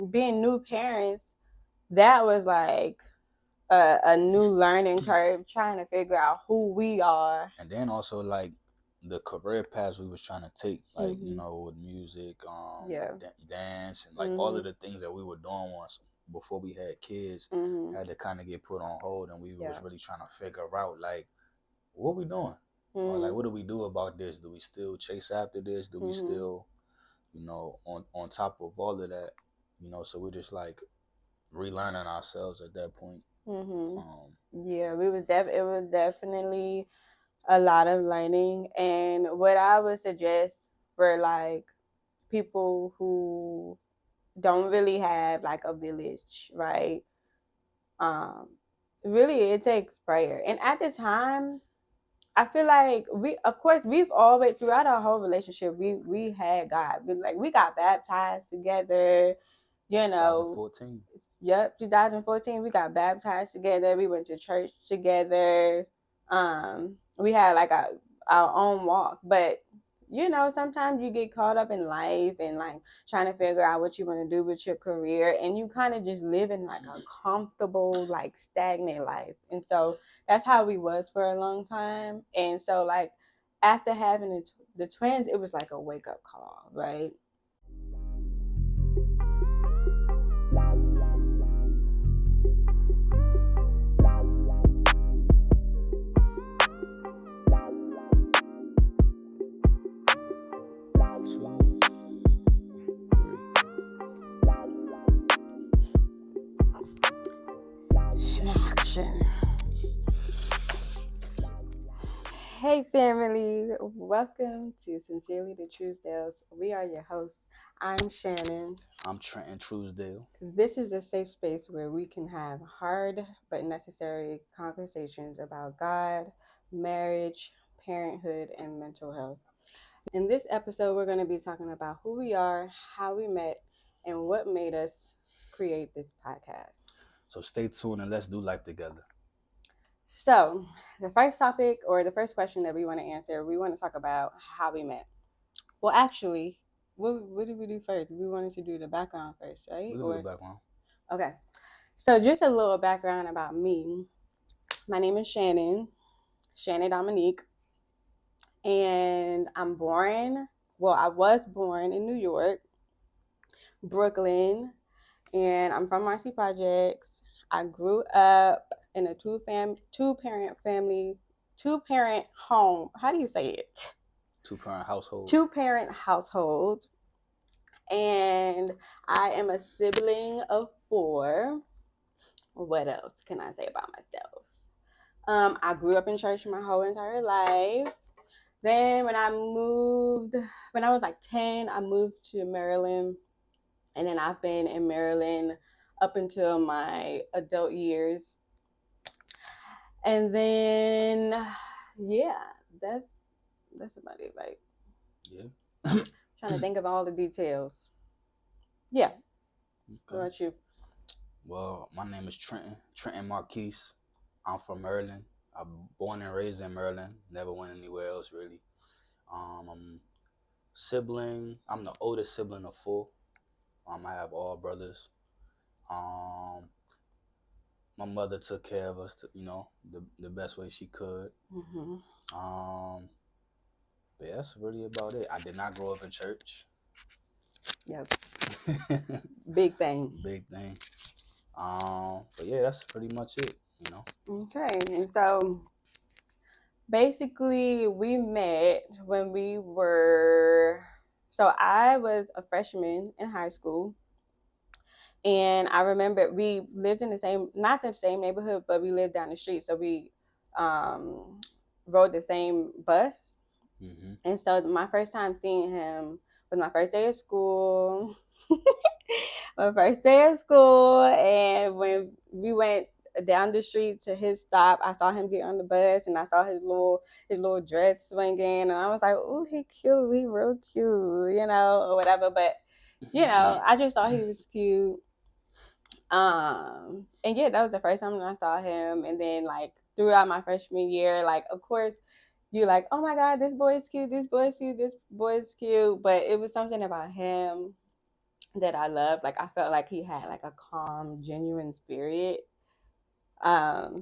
being new parents, that was like a new learning curve, trying to figure out who we are. And then also like the career paths we was trying to take, like with music, Yeah. dance, and like all of the things that we were doing once before we had kids had to kind of get put on hold, and we was really trying to figure out like what we doing, or like what do we do about this? Do we still chase after this? Do we still, on top of all of that, so we're just like relearning ourselves at that point. Yeah, it was definitely a lot of learning. And what I would suggest for like people who don't really have like a village, right? Really it takes prayer. And at the time, I feel like of course, we've always throughout our whole relationship, we had God. We got baptized together, you know. 2014. Yep, 2014. We got baptized together. We went to church together. We had like our own walk, but sometimes you get caught up in life and like trying to figure out what you want to do with your career, and you kind of just live in like a comfortable, like stagnant life. And so that's how we was for a long time. And so like after having the twins, it was like a wake up call, right? Action. Hey family, welcome to Sincerely the Truesdales. We are your hosts. I'm Shannon. I'm Trenton Truesdale. This is a safe space where we can have hard but necessary conversations about God, marriage, parenthood, and mental health. In this episode, we're going to be talking about who we are, how we met, and what made us create this podcast. So stay tuned and let's do life together. So, the first topic or the first question that we want to answer, we want to talk about how we met. Well, actually, what did we do first? We wanted to do the background first, right? We can do the background. Okay. So, just a little background about me. My name is Shannon Dominique, and I was born in New York, Brooklyn, and I'm from Marcy Projects. I grew up in a two-parent family, two-parent home. How do you say it? Two-parent household. Two-parent household. And I am a sibling of 4. What else can I say about myself? I grew up in church my whole entire life. Then when I was like 10, I moved to Maryland. And then I've been in Maryland up until my adult years. And then, yeah, that's about it. Like, yeah. Trying to think of all the details. Yeah. Okay. What about you? Well, my name is Trenton Marquise. I'm from Maryland. I'm born and raised in Maryland. Never went anywhere else really. I'm sibling. I'm the oldest sibling of 4. I have all brothers. My mother took care of us, the best way she could. But yeah, that's really about it. I did not grow up in church. Yep. Big thing. Big thing. But yeah, that's pretty much it. Okay, and so basically we met when we were. So I was a freshman in high school. And I remember we lived in not the same neighborhood, but we lived down the street. So we rode the same bus. Mm-hmm. And so my first time seeing him was my first day of school. My first day of school. And when we went down the street to his stop, I saw him get on the bus and I saw his little dress swinging. And I was like, oh, he cute. He real cute, or whatever. But, I just thought he was cute. And yeah, that was the first time I saw him. And then like throughout my freshman year, like of course you're like, oh my God, this boy is cute, this boy is cute, this boy is cute. But it was something about him that I loved. Like I felt like he had like a calm, genuine spirit.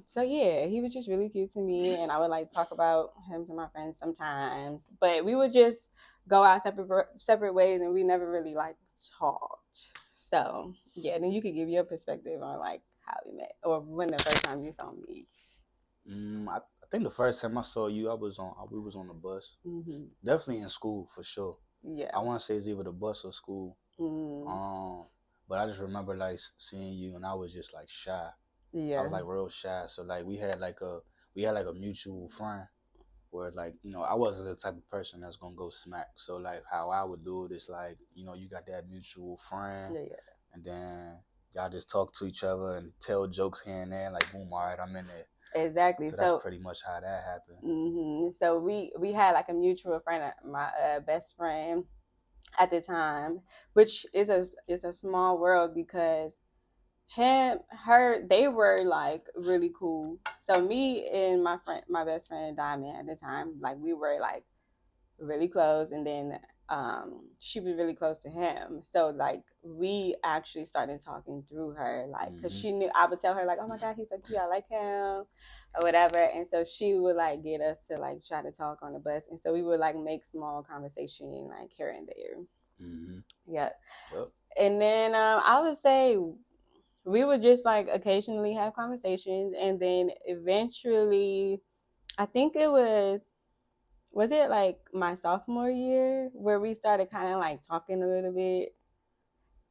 So yeah, he was just really cute to me, and I would like talk about him to my friends sometimes. But we would just go our separate ways, and we never really like talked. So yeah, then you could give your perspective on like how we met or when the first time you saw me. I think the first time I saw you, we was on the bus. Definitely in school for sure. I Yeah. want to say it's either the bus or school. Mm. Um, but I just remember like seeing you, and I was just like shy. I Yeah. was like real shy. So like we had like a mutual friend where like I wasn't the type of person that's gonna go smack. So like how I would do it is like you got that mutual friend, Yeah. and then y'all just talk to each other and tell jokes here and there. Like boom, all right, I'm in there. Exactly. So that's So pretty much how that happened. so we had like a mutual friend, my best friend at the time, which is a small world because they were like really cool. So me and my best friend Diamond at the time, like we were like really close, and then she was really close to him. So like we actually started talking through her, like because Mm-hmm. she knew I would tell her like, oh my god, he's so cute, I like him, or whatever. And so she would like get us to like try to talk on the bus, and so we would like make small conversation like here and there. Mm-hmm. Yeah. Yep. And then I would say we would just like occasionally have conversations, and then eventually I think was it like my sophomore year where we started kind of like talking a little bit,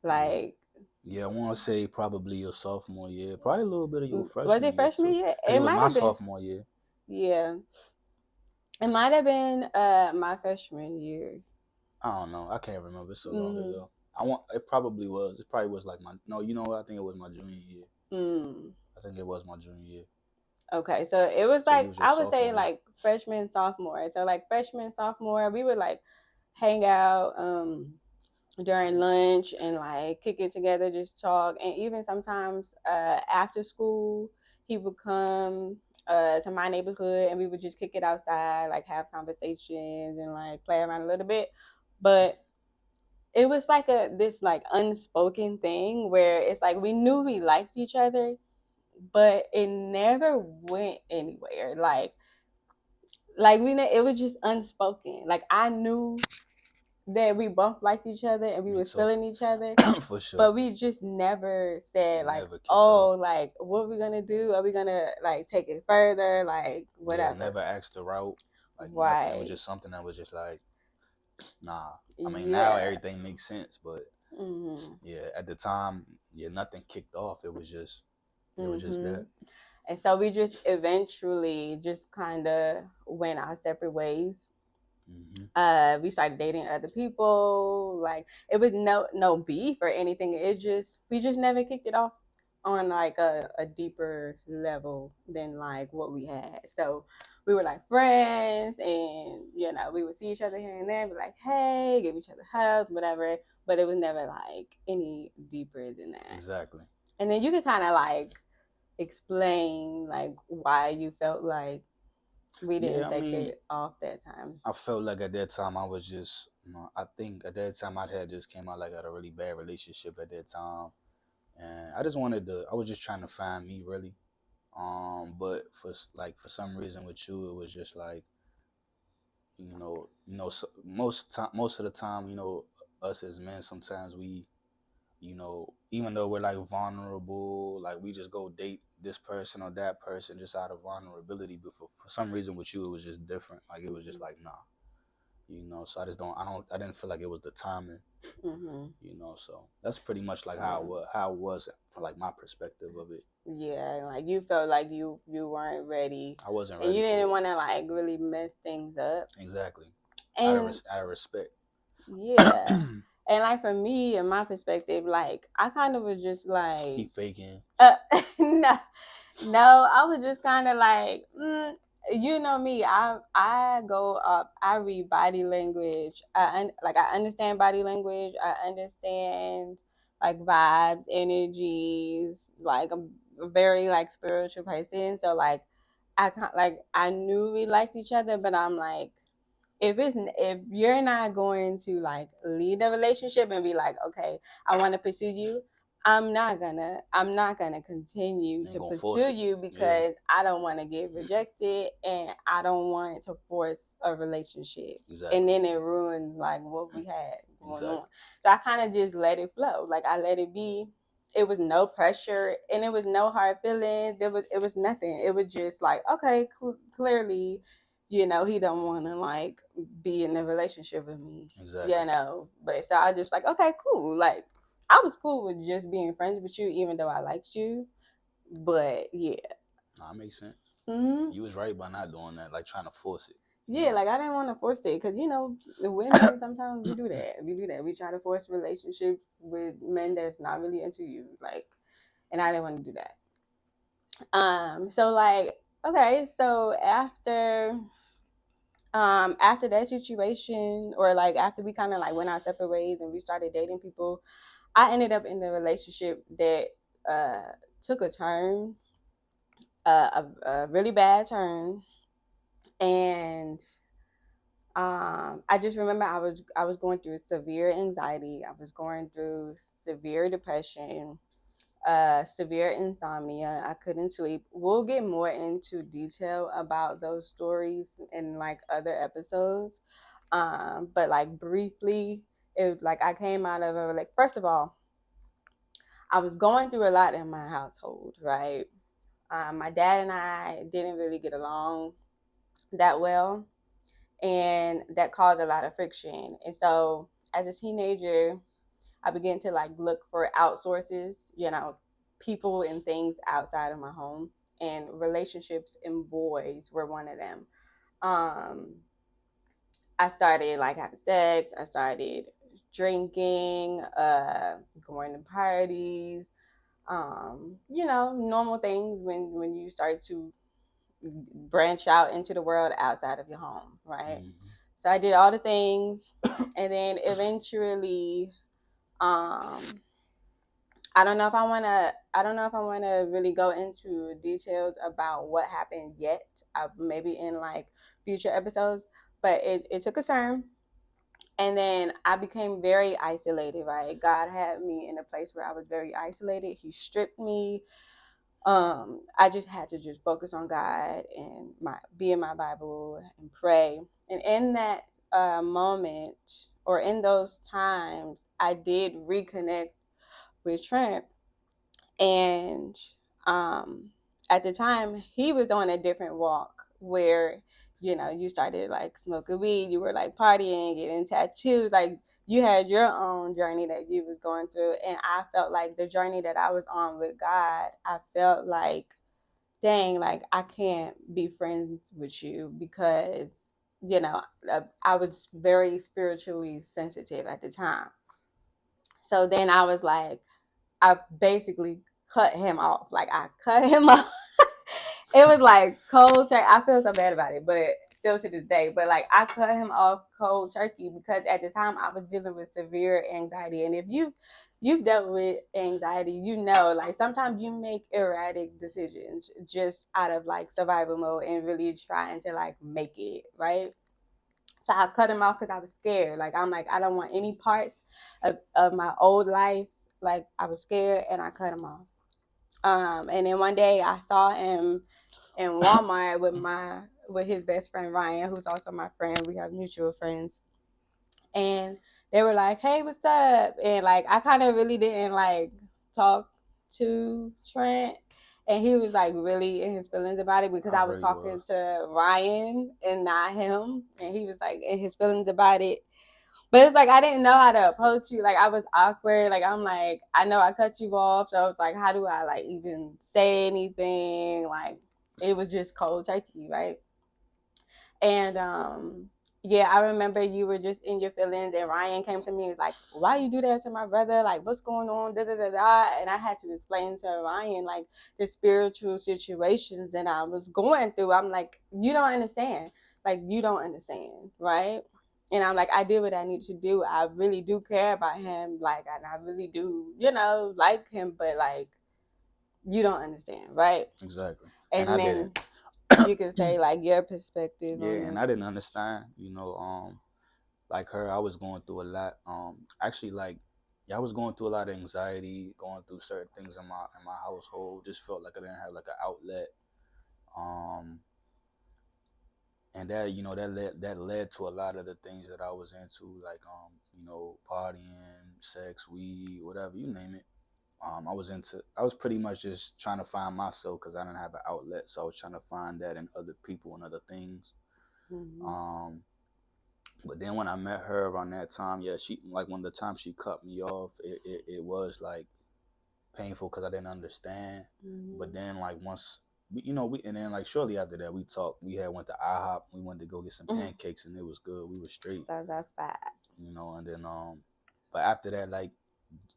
Yeah. like Yeah, I want to say probably your sophomore year, probably a little bit of your was freshman it year freshman too, year? because it It was might my have been. sophomore year. Yeah, it might have been my freshman year. I don't know. I can't remember. It's so long Mm-hmm. ago. I want. It probably was. It probably was like my. No, you know what? I think it was my junior year. Mm. I think it was my junior year. Okay, so it was So you like was your I would say sophomore year. like freshman sophomore. So like freshman sophomore, we would like hang out during lunch and like kick it together, just talk, and even sometimes after school he would come to my neighborhood and we would just kick it outside, like have conversations and like play around a little bit. But it was like a this like unspoken thing where it's like we knew we liked each other, but it never went anywhere. Like it was just unspoken. Like I knew that we both liked each other and we Me was too. feeling each other, For sure. but we just never said It like, never kicked off. oh, like what are we gonna do? Are we gonna like take it further? Like Yeah, whatever. never asked the route. Like nothing. It was Right. just something that was just like, nah. I mean, now Yeah. everything makes sense, but Mhm. yeah, at the time, yeah, nothing kicked off. It was just that. Mhm. And so we just eventually just kind of went our separate ways. Hmm. We started dating other people. Like it was no beef or anything. It just we just never kicked it off on like a deeper level than like what we had. So we were like friends, and we would see each other here and there, be like, hey, give each other hugs, whatever. But it was never like any deeper than that. Exactly. And then you could kind of like explain like why you felt like we didn't Yeah, I take mean, it off that time. I felt like at that time I was just, I think at that time I had just came out like at a really bad relationship at that time, and I just wanted to. I was just trying to find me really. But for some reason with you, it was just like so most of the time, us as men sometimes we, even though we're like vulnerable, like we just go date this person or that person just out of vulnerability. But for some reason with you, it was just different. Like it was just like nah. So I didn't feel like it was the timing. Mm-hmm. So that's pretty much like Yeah. how it was from like my perspective of it. Yeah, like you felt like you weren't ready, I wasn't and you ready didn't for it. want to like really mess things up. Exactly. And Out of respect. yeah, and like for me and my perspective, like I kind of was just He like, faking. uh, no, no, I was just kind of like, you know me. I go up. I read body language. Like I understand body language. I understand like vibes, energies. Like I'm a very like spiritual person. So like I knew we liked each other, but I'm like if you're not going to like lead the relationship and be like, okay, I want to pursue you, I'm not gonna continue Ain't to gonna force pursue it. you Yeah, because I don't want to get rejected and I don't want to force a relationship. And exactly. then it ruins like what we had going on. Exactly. So I kind of just let it flow. Like I let it be. It was no pressure and it was no hard feelings. It was nothing. It was just like, okay, clearly, he don't want to like be in a relationship with me, Exactly. But so I just like, okay, cool. Like I was cool with just being friends with you, even though I liked you. But yeah. Nah, it makes sense. Hmm. You was right by not doing that, like trying to force it. You Yeah, know. like I didn't want to force it because the women sometimes we do that. We do that. We try to force relationships with men that's not really into you, like, and I didn't want to do that. So like, okay, so after that situation, or like after we kind of like went our separate ways and we started dating people, I ended up in a relationship that took a turn, a really bad turn, and I just remember I was going through severe anxiety. I was going through severe depression, severe insomnia. I couldn't sleep. We'll get more into detail about those stories in like other episodes. But like briefly, it was like I came out of like first of all, I was going through a lot in my household, right? My dad and I didn't really get along that well, and that caused a lot of friction. And so, as a teenager, I began to like look for outsources, people and things outside of my home, and relationships and boys were one of them. Um, I started like having sex. I started drinking, going to parties, normal things when you start to branch out into the world outside of your home, right? Mm-hmm. So I did all the things, and then eventually, um, I don't know if I wanna really go into details about what happened yet. Maybe in like future episodes, but it took a turn, and then I became very isolated. Right, God had me in a place where I was very isolated. He stripped me. I just had to just focus on God and be in my Bible and pray. And in that moment, or in those times, I did reconnect with Trent. And um, at the time, he was on a different walk where, you started like smoking weed, you were like partying, getting tattoos, like you had your own journey that you was going through. And I felt like the journey that I was on with God, I felt like, dang, like I can't be friends with you because, I was very spiritually sensitive at the time. So then I was like, I basically cut him off. Like I cut him off. It was like cold turkey. I feel so bad about it, but still to this day. But like I cut him off cold turkey because at the time I was dealing with severe anxiety. And if you've dealt with anxiety, like sometimes you make erratic decisions just out of like survival mode and really trying to like make it, right? So I cut him off because I was scared. Like I'm like, I don't want any parts of my old life. Like I was scared and I cut him off. And then one day I saw him in Walmart with his best friend Ryan, who's also my friend. We have mutual friends. And they were like, "Hey, what's up?" And like I kind of really didn't like talk to Trent, and he was like really in his feelings about it because I I was really talking was. to Ryan and not him, and he was like in his feelings about it. But it's like I didn't know how to approach you. Like I was awkward. Like I'm like, I know I cut you off, so I was like, how do I like even say anything? Like it was just cold turkey, right? And yeah, I remember you were just in your feelings, and Ryan came to me and was like, "Why you do that to my brother? Like, what's going on?" Da da da da. And I had to explain to Ryan like the spiritual situations that I was going through. I'm like, you don't understand. Like, you don't understand, right? And I'm like, I did what I need to do. I really do care about him, like, and I really do, like him, but like, you don't understand, right? Exactly. And And I then didn't. you could say like your perspective Yeah, on and it. I didn't understand, like her, I was going through a lot. Actually, like, yeah, I was going through a lot of anxiety, going through certain things in my household. Just felt like I didn't have like an outlet. Um, and that that led to a lot of the things that I was into, like partying, sex, weed, whatever you name it. I was pretty much just trying to find myself because I didn't have an outlet, so I was trying to find that in other people and other things. Mm-hmm. Um, but then when I met her around that time, yeah, she like when the time she cut me off, it was like painful because I didn't understand. But Mm-hmm. then like once we and then like shortly after that we talked. We had went to IHOP. We went to go get some pancakes and it was good. We were straight, That's bad. And then but after that, like,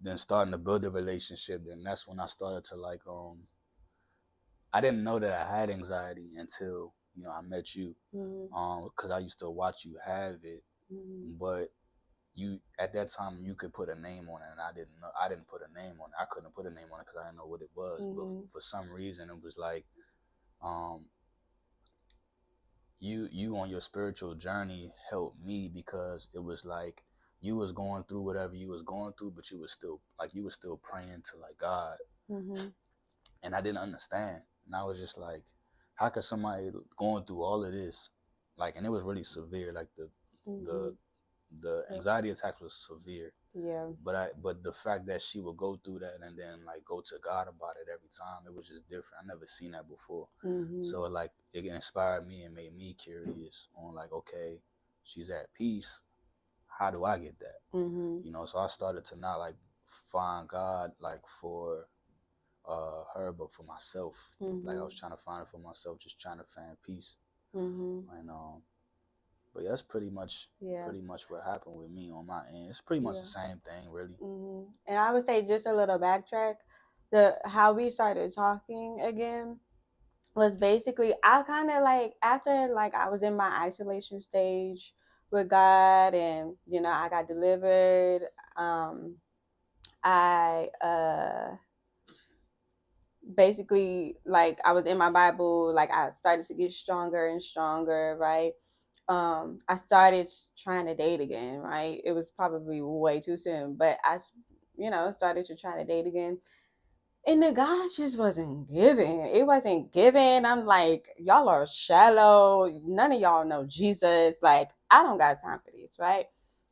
then starting to build a relationship, then that's when I started to like I didn't know that I had anxiety until I met you, Mm-hmm. because I used to watch you have it, Mm-hmm. but you at that time you could put a name on it, and I didn't put a name on it. I couldn't put a name on it because I didn't know what it was, but Mm-hmm. for some reason it was like um you on your spiritual journey helped me because it was like you was going through whatever you was going through, but you was still praying to like God, Mm-hmm. and I didn't understand, and I was just like, how could somebody going through all of this, like, and it was really severe, like Mm-hmm. the the anxiety attacks was severe. Yeah. But the fact that she would go through that and then like go to God about it every time, it was just different. I never seen that before. Mm-hmm. So like it inspired me and made me curious on like, okay, she's at peace. How do I get that? Mm-hmm. So I started to not like find God like for her, but for myself. Like I Mm-hmm. was trying to find it for myself, just trying to find peace. Mm-hmm. And but yeah, that's Yeah. pretty much what happened with me on my end. It's pretty much Yeah. the same thing, really. Mm-hmm. And I would say just a little backtrack. The how we started talking again was basically I kind of like after like I was in my isolation stage with God, and I got delivered. Um, I basically like I was in my Bible, like I started to get stronger and stronger, right? I started trying to date again, right? It was probably way too soon, but I started to try to date again. And the guy just wasn't giving. It wasn't giving. I'm like, y'all are shallow. None of y'all know Jesus. Like, I don't got time for this, right?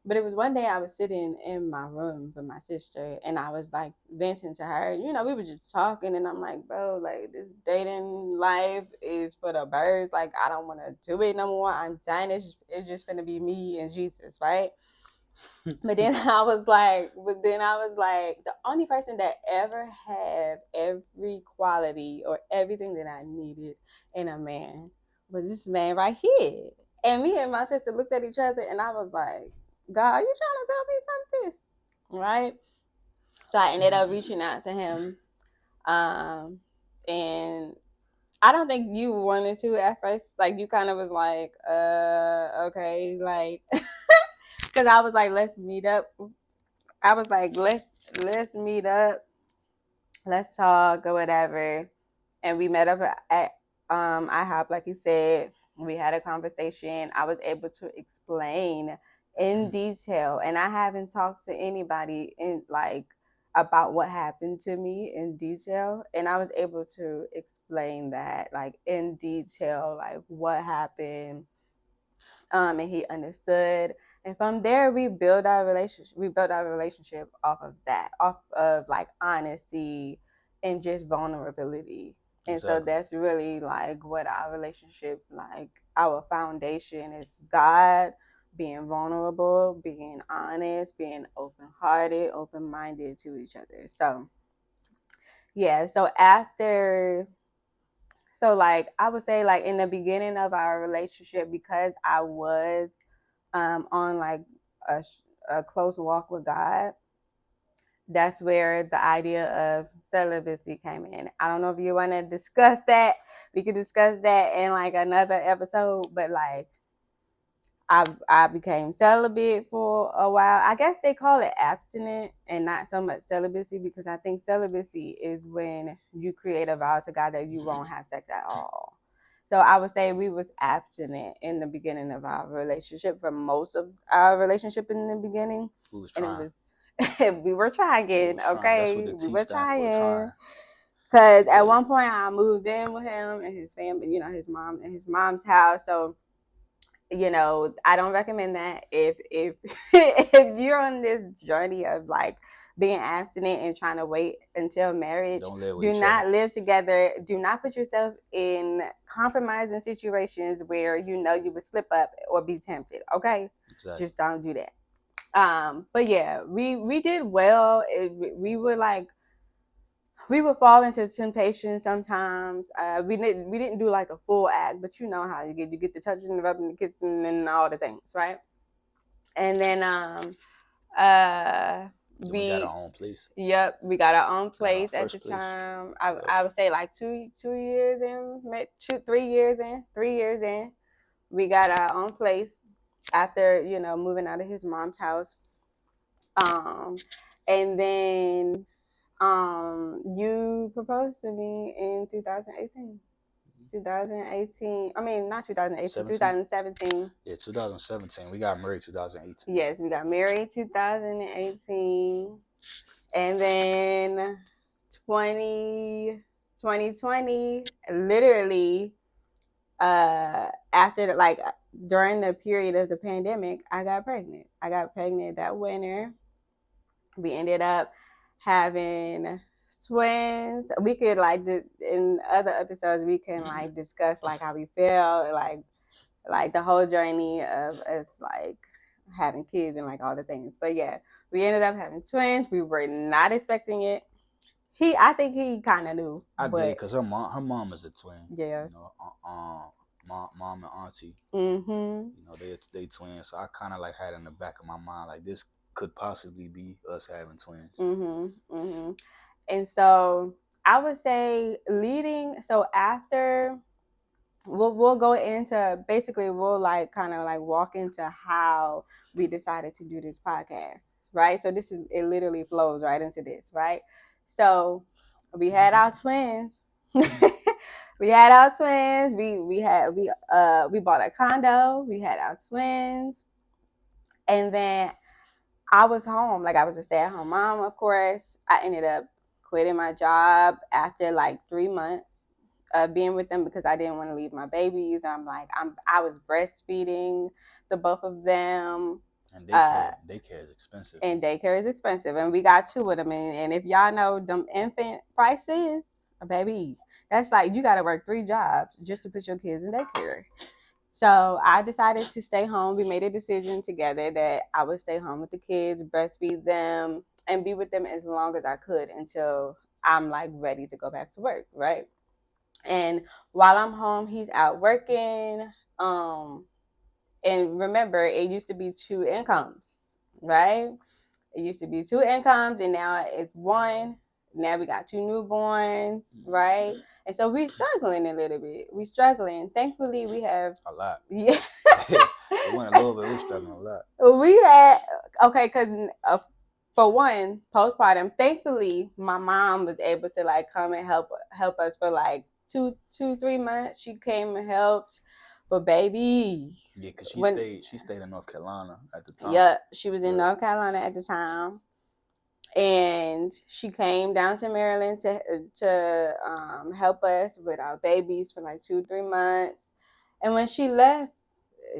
But it was one day I was sitting in my room with my sister and I was like venting to her. We were just talking and I'm like, bro, like this dating life is for the birds. Like, I don't want to do it no more. I'm done. It's just going to be me and Jesus, right? But then I was like, the only person that ever had every quality or everything that I needed in a man was this man right here. And me and my sister looked at each other and I was like, God, are you trying to tell me something? Right? So I ended up reaching out to him. Um, and I don't think you wanted to at first. Like you kind of was like, okay, like, because I was like, let's meet up. I was like, let's meet up, let's talk or whatever. And we met up at IHOP, like you said. We had a conversation. I was able to explain in detail, and I haven't talked to anybody in like about what happened to me in detail. And I was able to explain that like in detail, like what happened, and he understood. And from there, we built our relationship. We built our relationship off of that, off of like honesty and just vulnerability. And so Exactly. that's really like what our relationship, like our foundation is God, being vulnerable, being honest, being open hearted, open minded to each other. So, yeah. So like I would say like in the beginning of our relationship, because I was on like a, a close walk with God, that's where the idea of celibacy came in. I don't know if you want to discuss that. We could discuss that in like another episode, but like I became celibate for a while. I guess they call it abstinent and not so much celibacy, because I think celibacy is when you create a vow to God that you won't have sex at all. So I would say we was abstinent in the beginning of our relationship, for most of our relationship in the beginning. We was And it trying. was we were trying, That's what okay? the We T were stand for, trying. trying. Cause at But one point I moved in with him and his family, his mom and his mom's house. So I don't recommend that if if you're on this journey of like being abstinent and trying to wait until marriage. don't live with Do each other. not live together. Do not put yourself in compromising situations where you would slip up or be tempted. Okay, Exactly. just don't do that. But yeah, we did well. We were like we would fall into temptation sometimes. We didn't do like a full act, but you know how you get the touching, the rubbing, the kissing, and all the things, right? And then uh Then we got we our own place. yep, we got our own Got our place at the first place. time. Yep. I would say like 2 years in, 3 years in, we got our own place after moving out of his mom's house. Um, and then you proposed to me in 2018. 2018. I mean, not 2018, 17. 2017. Yeah, 2017. We got married 2018. Yes, we got married 2018. And then 2020, literally, after like during the period of the pandemic, I got pregnant. I got pregnant that winter. We ended up having twins. We could like in other episodes we can like discuss like how we feel, like the whole journey of us like having kids and like all the things. But yeah, we ended up having twins. We were not expecting it. I think he kind of knew, I did, but because her mom is a twin. yeah. Mom and auntie. Mhm. They twins. So I kind of like had in the back of my mind like this could possibly be us having twins. Mhm. Mhm. And so I would say leading. So after we'll go into, basically we'll like kind of like walk into how we decided to do this podcast, right? So it literally flows right into this, right? So we had our twins. We had our twins. We bought a condo. We had our twins, and then I was home. Like I was a stay-at-home mom, of course. I ended up quitting my job after like 3 months of being with them because I didn't want to leave my babies. I was breastfeeding the both of them. And Uh, daycare is expensive. and daycare is expensive, and we got two of them. And if y'all know them infant prices, baby, that's like you got to work 3 jobs just to put your kids in daycare. So I decided to stay home. We made a decision together that I would stay home with the kids, breastfeed them, and be with them as long as I could until I'm like ready to go back to work, right? And while I'm home, he's out working. Um, and remember, it used to be 2 incomes, right? It used to be 2 incomes, and now it's one. Now we got 2 newborns, right? And so we're struggling a little bit. We're struggling. Thankfully, we have a lot. Yeah. It went a little bit. We're struggling a lot. We had okay, because for one, postpartum. Thankfully, my mom was able to like come and help us for like 3 months. She came and helped, but baby, Yeah, because when she stayed in North Carolina at the time. yeah, she was in Yeah. North Carolina at the time, and she came down to Maryland to help us with our babies for like 2 3 months, and when she left,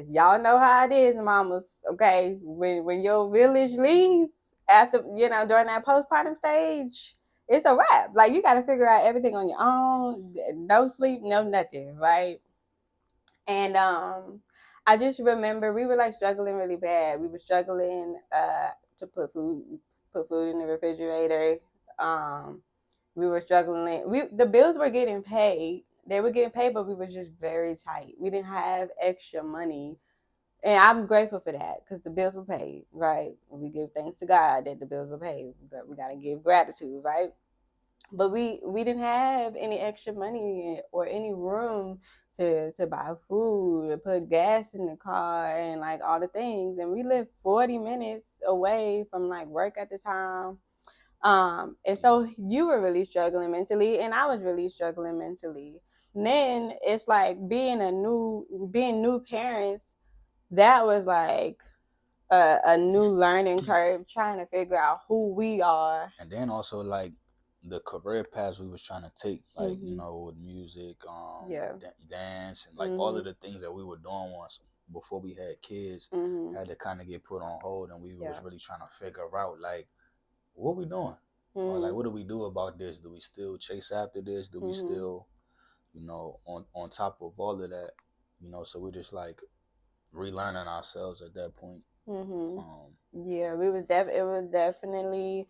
y'all know how it is, mamas. Okay, when your village leave after during that postpartum stage, it's a wrap. Like you got to figure out everything on your own. No sleep, no nothing, right? And I just remember we were like struggling really bad. We were struggling to put food in the refrigerator. Um, we were struggling. The bills were getting paid. They were getting paid, but we were just very tight. We didn't have extra money, and I'm grateful for that because the bills were paid, right? We give thanks to God that the bills were paid, but we gotta give gratitude, right? But we didn't have any extra money or any room to buy food, to put gas in the car, and like all the things. And we lived 40 minutes away from like work at the time. And so you were really struggling mentally, and I was really struggling mentally. then it's like being new parents. That was like a new learning curve, trying to figure out who we are. And then also like the career paths we was trying to take, like you know, with music, Yeah. dance, and like all of the things that we were doing once before we had kids had to kind of get put on hold, and we was really trying to figure out like what we doing, or like what do we do about this? Do we still chase after this? Do we still, you know, on top of all of that, you know? So we're just like relearning ourselves at that point. Yeah, it was definitely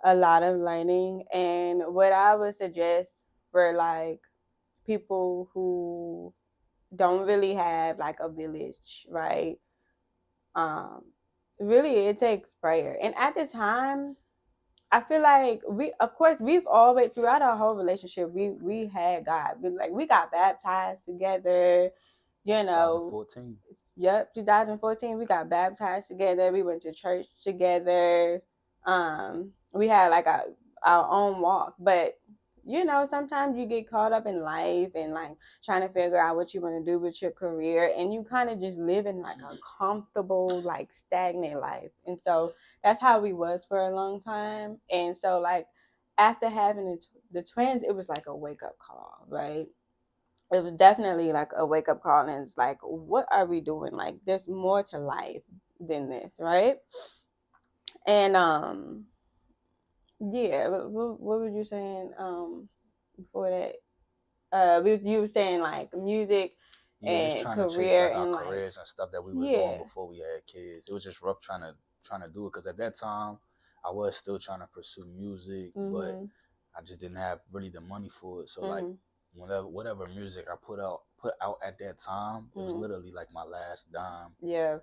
a lot of learning. And what I would suggest for like people who don't really have like a village, right? Um, Really, it takes prayer. And at the time, I feel like of course, we've always throughout our whole relationship, we had God. We got baptized together, you know. 2014. Yep, 2014. We got baptized together. We went to church together. We had like our own walk, but sometimes you get caught up in life and like trying to figure out what you want to do with your career, and you kind of just live in like a comfortable, like stagnant life. And so that's how we was for a long time. And so like after having the twins, it was like a wake up call, right? It was definitely like a wake up call, and it's like, what are we doing? Like there's more to life than this, right? And yeah, what were you saying before that? You were saying like music Yeah, just and trying to chase career like our and like, careers and stuff that we was doing yeah. before we had kids. It was just rough trying to do it because at that time I was still trying to pursue music, but Mhm. I just didn't have really the money for it. So like Mhm. whatever music I put out at that time, it was Mhm. literally like my last dime Yeah.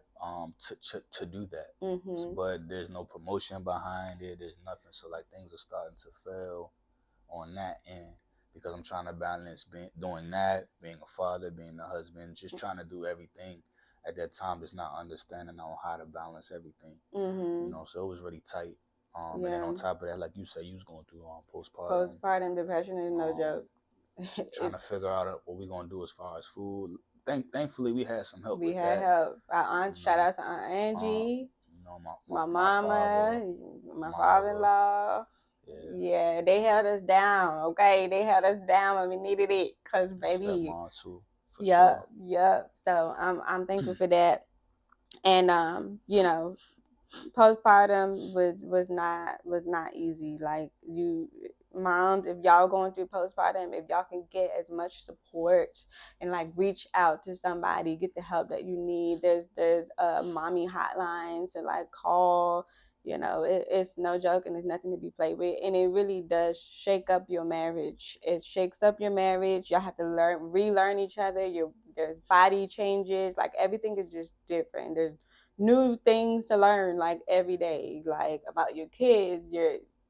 to do that. Mhm. But there's no promotion behind it. There's nothing. So like things are starting to fail on that end because I'm trying to balance doing that, being a father, being a husband, just trying to do everything at that time. Just not understanding on how to balance everything, you Mhm. know. So it was really tight. And then Yeah. on top of that, like you say, you was going through postpartum, Postpartum depression is no um, joke. trying to figure out what we gonna do as far as food. Thankfully, we had some help We with had that, help. Our aunt, you shout know. out to Aunt Um, Angie, you know, my my father, mama, my my mother, father-in-law. yeah, Yeah, they held us down. Okay, they held us down when we needed it. Cause my baby, stepmom too, for yep, sure. yep. So I'm thankful for that. And postpartum was not easy. Like you moms, if y'all going through postpartum, if y'all can get as much support and like reach out to somebody, get the help that you need. There's mommy hotlines to like call. It's no joke, and it's nothing to be played with, and it really does shake up your marriage. It shakes up your marriage. Y'all have to relearn each other. There's body changes, like everything is just different. There's new things to learn like every day, like about your kids,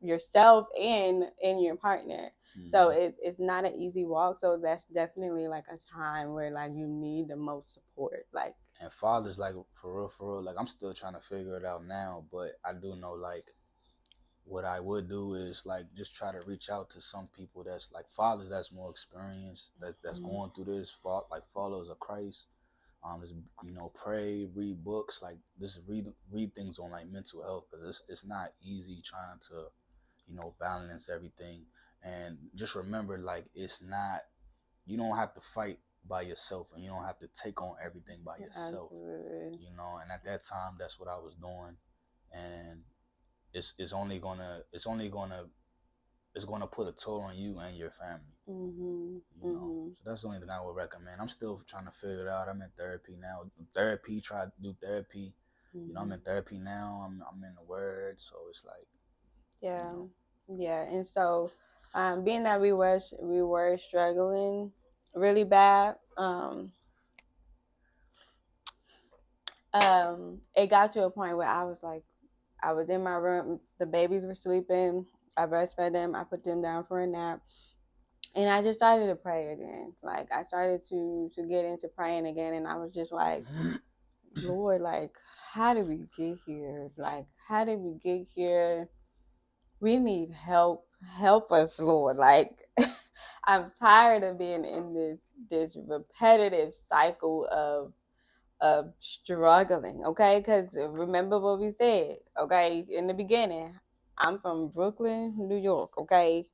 yourself, and your partner. So Mm-hmm. it's not an easy walk. So that's definitely like a time where like you need the most support. Like, And fathers, like for real, like I'm still trying to figure it out now, but I do know like what I would do is like just try to reach out to some people that's like fathers that's more experienced, that's going through this, like followers of Christ. Just, you know, pray, read books, like just read things on like mental health because it's not easy trying to, you know, balance everything. And just remember, like it's not, you don't have to fight by yourself, and you don't have to take on everything by yourself, absolutely. you know. And at that time, that's what I was doing, and it's only gonna put a toll on you and your family, Mhm. you know. Mhm. So that's the only thing I would recommend. I'm still trying to figure it out. I'm in therapy now. Try to do therapy. You know, I'm in Mhm. therapy now. I'm in the word, so it's like, you Yeah. know. Yeah. And so, being that we were struggling really bad, it got to a point where I was like, I was in my room, the babies were sleeping, I breastfed them, I put them down for a nap, and I just started to pray again. Like I started to get into praying again, and I was just like, Lord, like, how did we get here? Like, how did we get here? We need help. Help us, Lord. Like, I'm tired of being in this repetitive cycle of struggling, okay? Because remember what we said, okay, in the beginning. I'm from Brooklyn, New York, okay?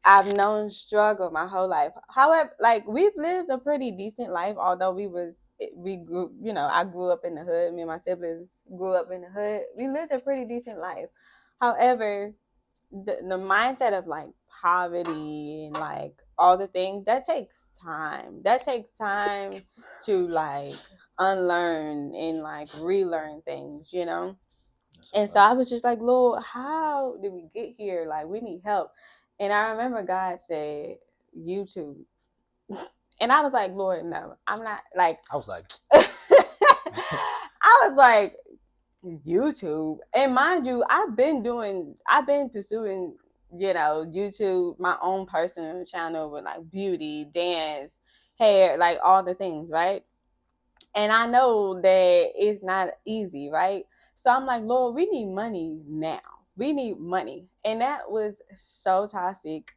I've known struggle my whole life. However, like we've lived a pretty decent life, although we grew, I grew up in the hood. Me and my siblings grew up in the hood. We lived a pretty decent life. However, the mindset of like poverty and like all the things that takes time. That takes time to like unlearn and like relearn things. And so I was just like, Lord, how did we get here? Like, we need help. And I remember God said, YouTube. And I was like, Lord, no, I'm not like, I was like, I was like, YouTube. And mind you, I've been pursuing, YouTube, my own personal channel with like beauty, dance, hair, like all the things, right? And I know that it's not easy, right? So I'm like, Lord, we need money now. We need money. And that was so toxic.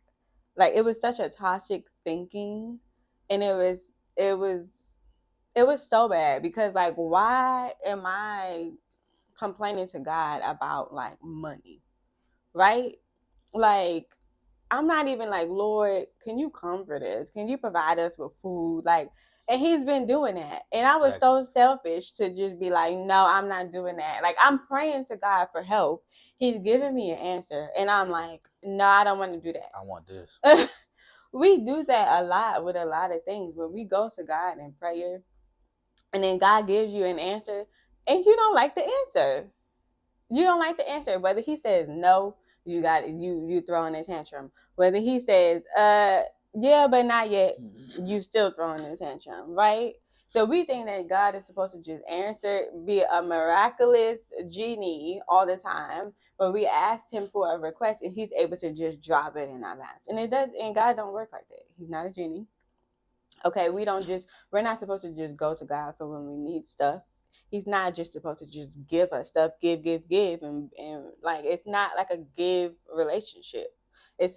Like it was such a toxic thinking. And it was so bad because like why am I complaining to God about like money? Right? Like I'm not even like, Lord, can you comfort us? Can you provide us with food? Like, and he's been doing that. And I was exactly. so selfish to just be like, no, I'm not doing that. Like, I'm praying to God for help. He's giving me an answer. And I'm like, no, I don't want to do I want this. that. We do that a lot with a lot of things. When we go to God in prayer and then God gives you an answer and you don't like the answer. You don't like the answer. Whether he says no, you throwing a tantrum. Whether he says yeah, but not yet, you still throwing a tantrum, right? So we think that God is supposed to just answer, be a miraculous genie all the time, but we asked him for a request and he's able to just drop it in our laps. And it does, and God don't work like that. He's not a genie. Okay, we're not supposed to just go to God for when we need stuff. He's not just supposed to just give us stuff, give, and like it's not like a give relationship. You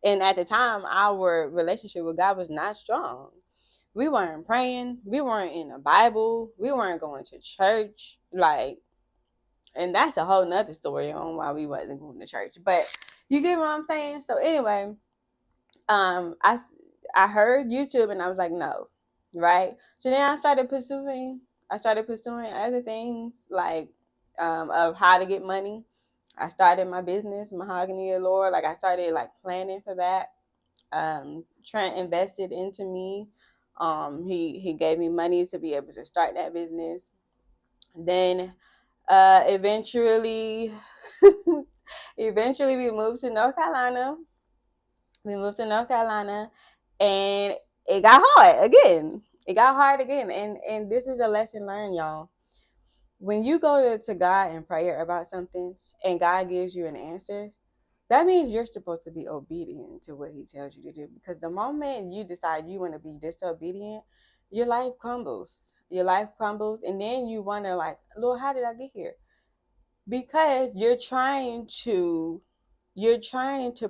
and at the time our relationship with God was not strong. We weren't praying, we weren't in the Bible, we weren't going to church, like, and that's a whole nother story on why we wasn't going to church. But you get what I'm saying? So anyway, um, I I heard YouTube and I was like, no, right? So then I started pursuing other things like of how to get money. I started my business, Mahogany Allure. Like I started like planning for that. Trent invested into me. He gave me money to be able to start that business. Then eventually eventually we moved to North Carolina. And it got hard again. It got hard again. And this is a lesson learned, y'all. When you go to God in prayer about something and God gives you an answer, that means you're supposed to be obedient to what he tells you to do. Because the moment you decide you want to be disobedient, your life crumbles. Your life crumbles. And then you wonder, like, Lord, how did I get here? Because you're trying to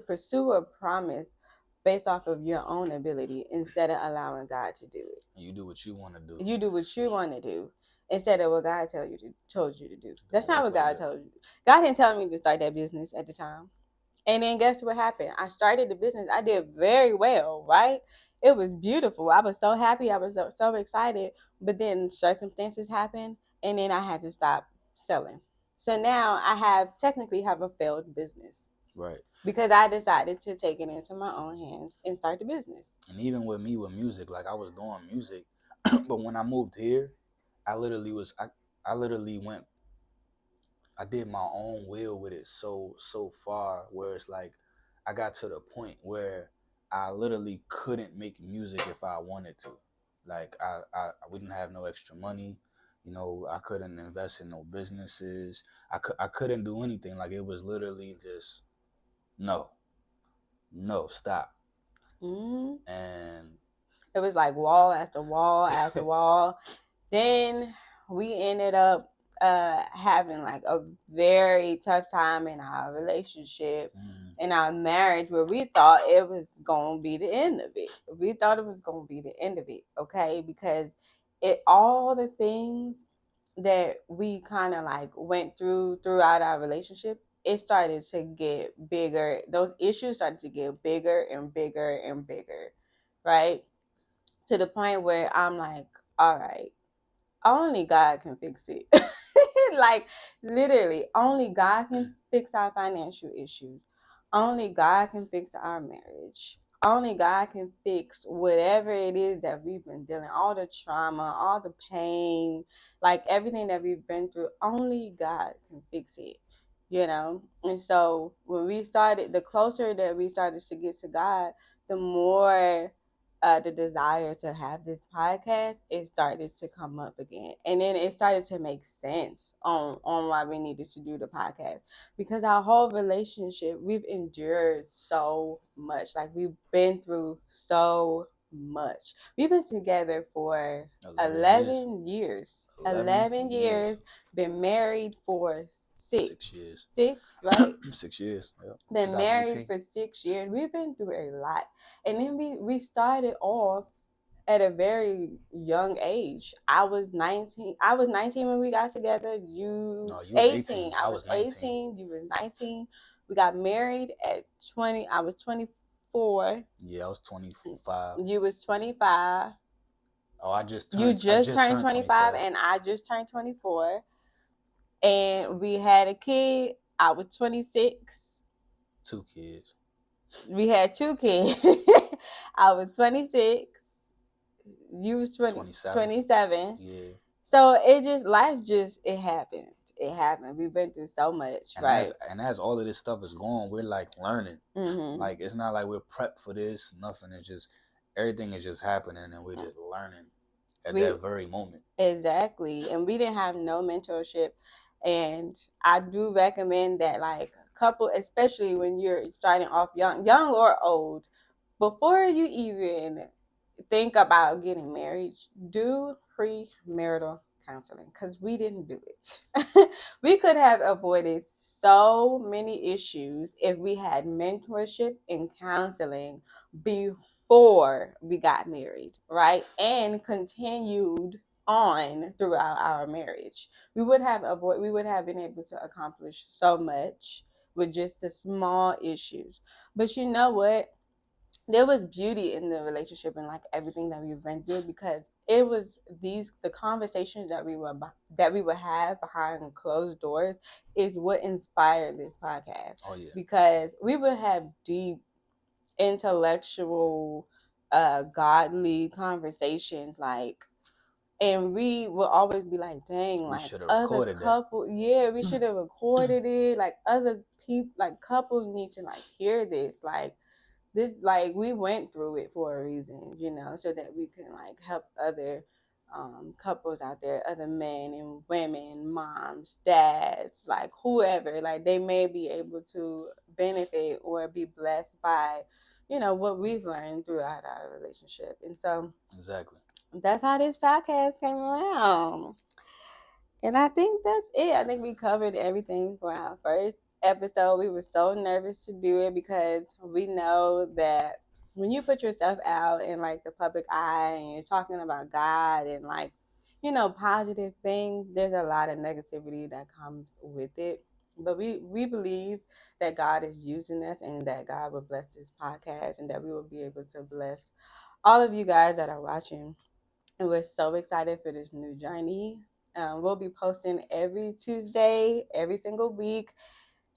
pursue a promise based off of your own ability instead of allowing God to do it. You do what you want to do. You do what you want to do instead of what God told you to do. That's not what God told you. God didn't tell me to start that business at the time. And then guess what happened? I started the business. I did very well, right? It was beautiful. I was so happy. I was so excited. But then circumstances happened, and then I had to stop selling. So now I technically have a failed business. Right. Because I decided to take it into my own hands and start the business. And even with me with music, like I was doing music, but when I moved here, I literally went I did my own will with it so far where it's like I got to the point where I literally couldn't make music if I wanted to. Like we didn't have no extra money. I couldn't invest in no businesses. I couldn't do anything. Like it was literally just no, no, stop. Mm-hmm. And It was like wall after wall after wall. Then we ended up having like a very tough time in our relationship, in our marriage, where we thought it was going to be the end of it. We thought it was going to be the end of it, okay? Because all the things that we kind of like went throughout our relationship, it started to get bigger. Those issues started to get bigger and bigger and bigger, right? To the point where I'm like, all right, only God can fix it. Like literally, only God can fix our financial issues. Only God can fix our marriage. Only God can fix whatever it is that we've been dealing, all the trauma, all the pain, like everything that we've been through. Only God can fix it, you know. And so when we started, the closer that we started to get to God, the more the desire to have this podcast, it started to come up again, and then it started to make sense on why we needed to do the podcast, because our whole relationship, we've endured so much, like we've been through so much. We've been together for 11 years. 11 years. Been married for six 6 years. Right? 6 years. Yep. Been married for 6 years. We've been through a lot. And then we started off at a very young age. I was 19. I was 19 when we got together. You 18. I was 18. You were 19. We got married at 20. I was 24. Yeah, I was 25. You was 25. Oh, I just turned 25 and I just turned 24. And we had a kid. I was 26. 2 kids. We had 2 kids. I was 26. You was 27. Yeah. So it happened. It happened. We've been through so much, and right? As all of this stuff is going, we're like learning. Like it's not like we're prepped for this. Nothing. It's just everything is just happening, and we're just learning at that very moment. Exactly. And we didn't have no mentorship. And I do recommend that, like, couple, especially when you're starting off young or old, before you even think about getting married, do premarital counseling, because we didn't do it. We could have avoided so many issues if we had mentorship and counseling before we got married, right? And continued on throughout our marriage. We would have been able to accomplish so much with just the small issues. But you know what? There was beauty in the relationship and like everything that we've been through, because it was the conversations that we would have behind closed doors is what inspired this podcast. Oh yeah. Because we would have deep intellectual godly conversations, like, and we will always be like, dang, like other couple, we should have recorded it. Like other people, like couples need to like hear this. Like this, like we went through it for a reason, you know, so that we can like help other couples out there, other men and women, moms, dads, like whoever, like they may be able to benefit or be blessed by, you know, what we've learned throughout our relationship. And so exactly, that's how this podcast came around. And I think that's it. I think we covered everything for our first episode. We were so nervous to do it because we know that when you put yourself out in like the public eye and you're talking about God and like, you know, positive things, there's a lot of negativity that comes with it. But we believe that God is using us and that God will bless this podcast and that we will be able to bless all of you guys that are watching. And we're so excited for this new journey. We'll be posting every Tuesday, every single week.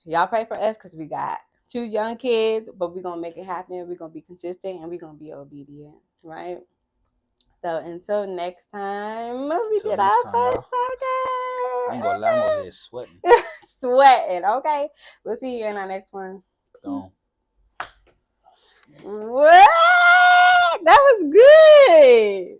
Y'all pray for us because we got 2 young kids, but we're going to make it happen. We're going to be consistent and we're going to be obedient, right? So until next time, we did our first podcast. I ain't going to lie, I'm over here sweating. Sweating, okay? We'll see you in our next one. What? That was good.